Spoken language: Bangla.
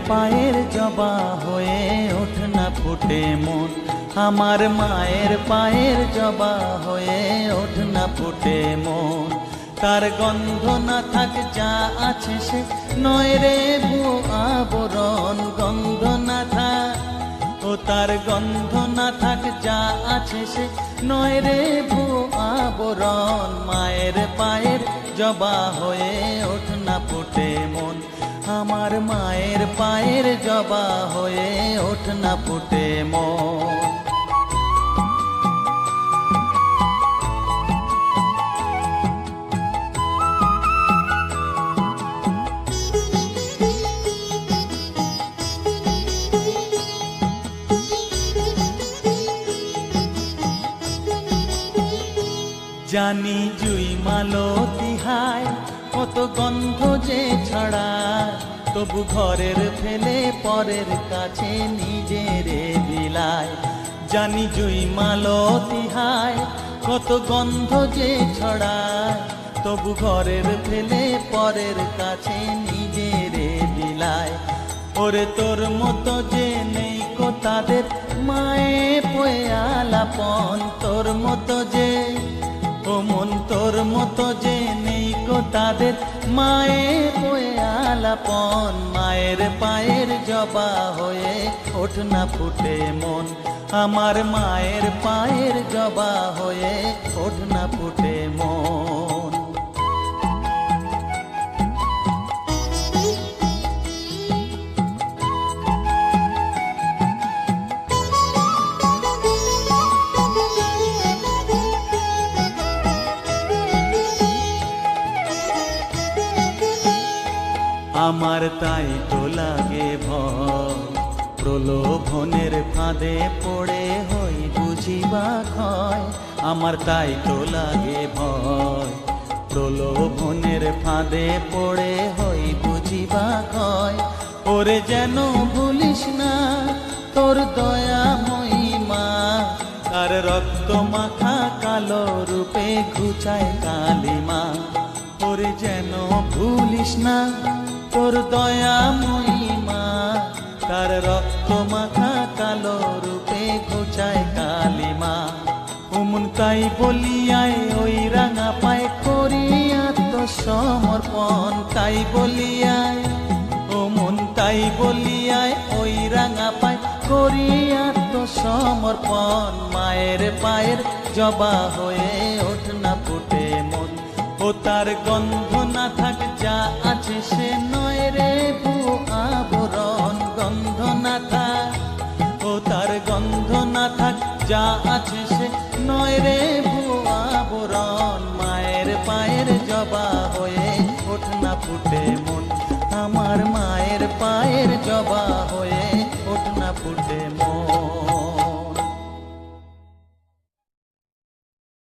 পায়ের জবা হয়ে ওঠ না ফুটে মন, আমার মায়ের পায়ের জবা হয়ে ওঠ না ফুটে মন। তার গন্ধ না থাক যা আছে সে নয় রে ভুয়ো আবরণ, গন্ধ না থাক ও তার গন্ধ না থাক যা আছে সে নয় রে ভুয়ো আবরণ। মায়ের পায়ের জবা হয়ে ওঠ না ফুটে মন, আমার মায়ের পায়ের জবা হয়ে ওঠ না ফুটে মন। জানি জুই মালতী হায় কত গন্ধ যে ছড়ায়, তবু ঘরের ফেলে পরের কাছে নিজেরে বিলায়। জানি জুই মালতী হায় কত গন্ধ যে ছড়ায়, তবু ঘরের ফেলে পরের কাছে নিজেরে বিলায়। ওরে তোর মতো যে নেই কো তাদের মায়ে পয়ে আলাপন, তোর মতো যে ও মন তোর মতো যে নেই গো তাদের মায়ে পয়ে আলাপন। মায়ের পায়ের জবা হয়ে ওঠ না ফুটে মন, আমার মায়ের পায়ের জবা হয়ে ওঠ না ফুটে মন। আমার তাই তো লাগে ভয়, প্রলোভনের ফাঁদে পড়ে হই বুঝিবা ক্ষয়। আমার তাই তো লাগে ভয়, প্রলোভনের ফাঁদে পড়ে হই বুঝিবা ক্ষয়। ওরে যেন ভুলিস না তোর দয়া মহিমা, তার রক্ত মাখা কালো রূপে ঘুচায় কালিমা। ওরে যেন ভুলিস না তোর দয়া মহিমা, তার রক্ত মাখা কালো রূপে ঘুচায় কালিমা। ওমন তাই বলিয়ায় ওই রাঙা পায় করি আত্মসমর্পণ, তাই বলিয়ায় ওমন তাই বলিয়ায় ওই রাঙা পায় করি আত্মসমর্পণ। মায়ের পায়ের জবা হয়ে ওঠ না ফুটে মন, ও তার গন্ধ না থাক যা আছে সে নয় রে ভুয়ো আবরণ, গন্ধ না থাক ও তার গন্ধ না থাক যা আছে